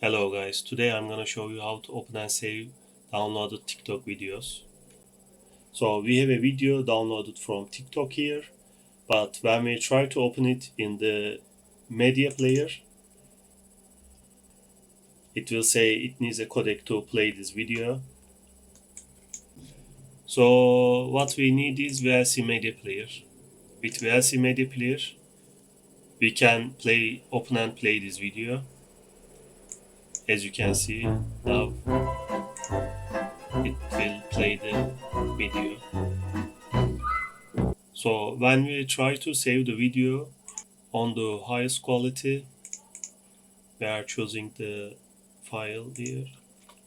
Hello guys, today I'm gonna show you how to open and save downloaded TikTok videos. So we have a video downloaded from TikTok here, but when we try to open it in the media player, it will say it needs a codec to play this video. So what we need is VLC media player. With VLC media player, we can open and play this video. As you can see, now it will play the video. So when we try to save the video on the highest quality, we are choosing the file here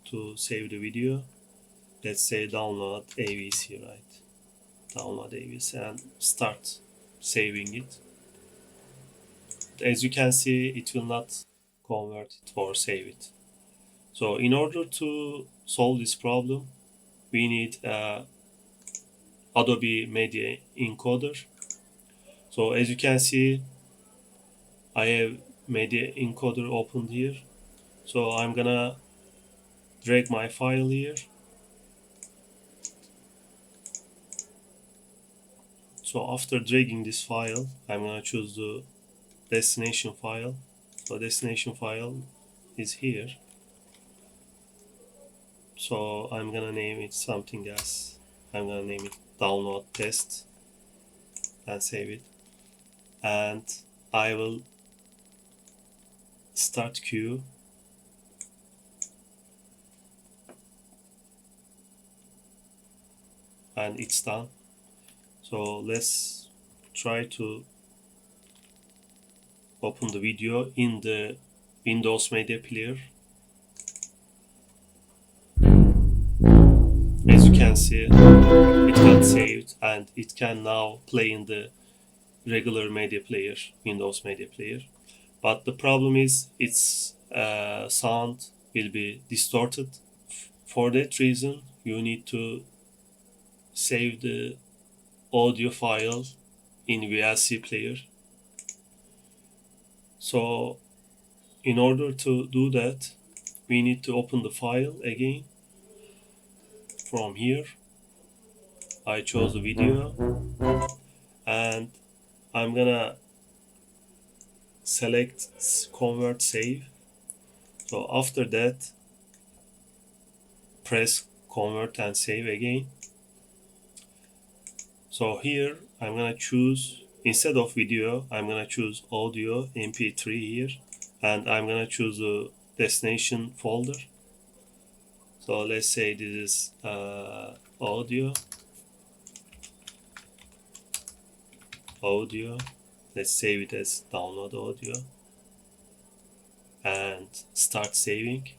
to save the video. Let's say download AVC, right? Download AVC and start saving it. As you can see, it will not convert it or save it. So in order to solve this problem, we need Adobe Media Encoder. So as you can see, I have Media Encoder opened here. So I'm gonna drag my file here. So after dragging this file, I'm gonna choose the destination file. So destination file is here. So I'm gonna name it something else. I'm gonna name it download test and save it. And I will start queue. And it's done. So let's try to open the video in the Windows Media Player. As you can see, it got saved and it can now play in the regular media player, Windows Media Player. But the problem is its sound will be distorted. For that reason, you need to save the audio file in VLC player. So in order to do that, we need to open the file again. From here, I chose the video and I'm gonna select convert save. So after that, press convert and save again. So here I'm gonna choose, instead of video, I'm gonna choose audio mp3 here, and I'm gonna choose the destination folder. So let's say this is audio. Let's save it as download audio and start saving.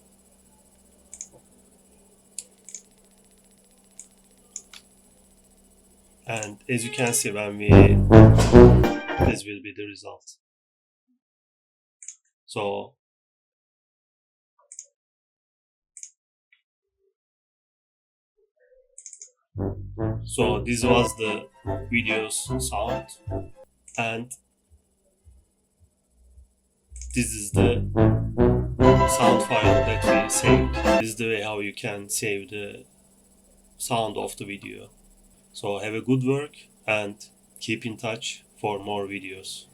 And as you can see, when this will be the result. So this was the video's sound, and this is the sound file that we saved. This is the way how you can save the sound of the video. So have a good work and keep in touch for more videos.